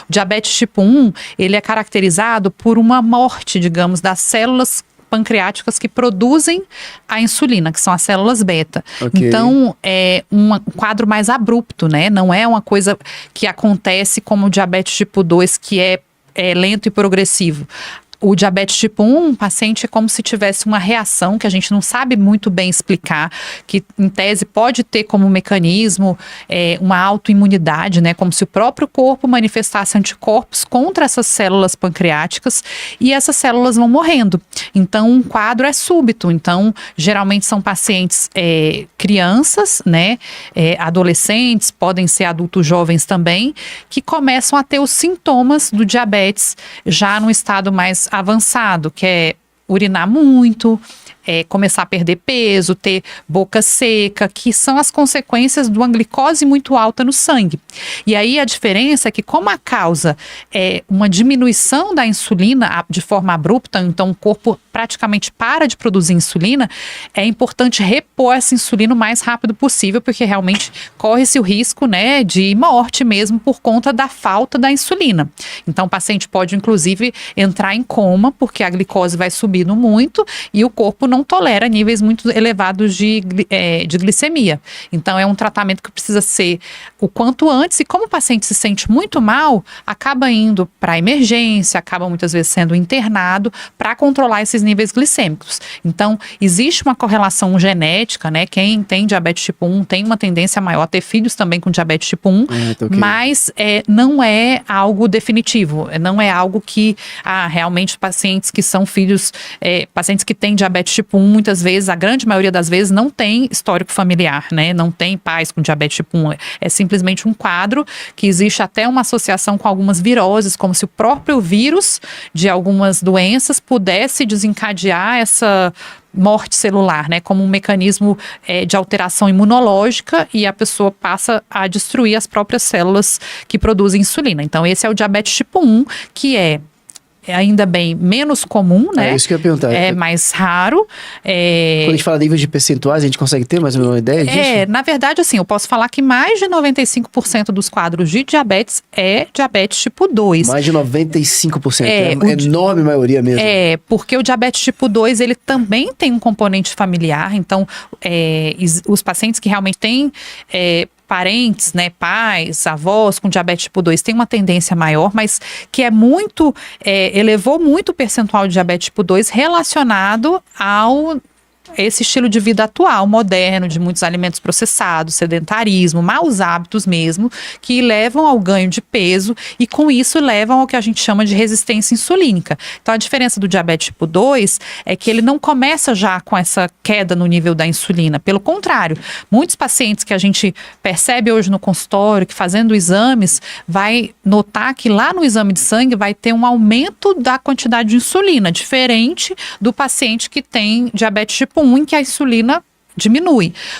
O diabetes tipo 1, ele é caracterizado por uma morte, digamos, das células pancreáticas que produzem a insulina, que são as células beta. Ok. Então, é um quadro mais abrupto, né? Não é uma coisa que acontece como o diabetes tipo 2, que é lento e progressivo. O diabetes tipo 1, o paciente é como se tivesse uma reação que a gente não sabe muito bem explicar, que em tese pode ter como mecanismo uma autoimunidade, né? Como se o próprio corpo manifestasse anticorpos contra essas células pancreáticas e essas células vão morrendo. Então, um quadro é súbito. Então, geralmente são pacientes crianças, né? Adolescentes, podem ser adultos jovens também, que começam a ter os sintomas do diabetes já no estado mais avançado, que é urinar muito, começar a perder peso, ter boca seca, que são as consequências de uma glicose muito alta no sangue. E aí a diferença é que, como a causa é uma diminuição da insulina de forma abrupta, então o corpo praticamente para de produzir insulina, é importante repor essa insulina o mais rápido possível, porque realmente corre-se o risco, né, de morte mesmo por conta da falta da insulina. Então o paciente pode inclusive entrar em coma, porque a glicose vai subindo muito e o corpo não tolera níveis muito elevados de glicemia. Então é um tratamento que precisa ser o quanto antes, e como o paciente se sente muito mal, acaba indo para a emergência, acaba muitas vezes sendo internado para controlar esses níveis glicêmicos. Então existe uma correlação genética, né? Quem tem diabetes tipo 1 tem uma tendência maior a ter filhos também com diabetes tipo 1, okay. Mas não é algo definitivo, não é algo que realmente pacientes que são filhos, pacientes que têm diabetes tipo 1, muitas vezes, a grande maioria das vezes, não tem histórico familiar, né? Não tem pais com diabetes tipo 1. É simplesmente um quadro que existe até uma associação com algumas viroses, como se o próprio vírus de algumas doenças pudesse desencadear essa morte celular, né? Como um mecanismo de alteração imunológica, e a pessoa passa a destruir as próprias células que produzem insulina. Então, esse é o diabetes tipo 1, que é ainda bem menos comum, né? É isso que eu ia perguntar. É mais raro. Quando a gente fala níveis de percentuais, a gente consegue ter mais ou menos uma ideia disso? Na verdade, assim, eu posso falar que mais de 95% dos quadros de diabetes é diabetes tipo 2. Mais de 95%, é a enorme maioria mesmo. Porque o diabetes tipo 2, ele também tem um componente familiar, então os pacientes que realmente têm parentes, né, pais, avós com diabetes tipo 2 tem uma tendência maior, mas que elevou muito o percentual de diabetes tipo 2 relacionado ao esse estilo de vida atual, moderno, de muitos alimentos processados, sedentarismo, maus hábitos mesmo, que levam ao ganho de peso e com isso levam ao que a gente chama de resistência insulínica. Então a diferença do diabetes tipo 2 é que ele não começa já com essa queda no nível da insulina. Pelo contrário, muitos pacientes que a gente percebe hoje no consultório, que fazendo exames, vai notar que lá no exame de sangue vai ter um aumento da quantidade de insulina, diferente do paciente que tem diabetes tipo 1, em que a insulina diminui.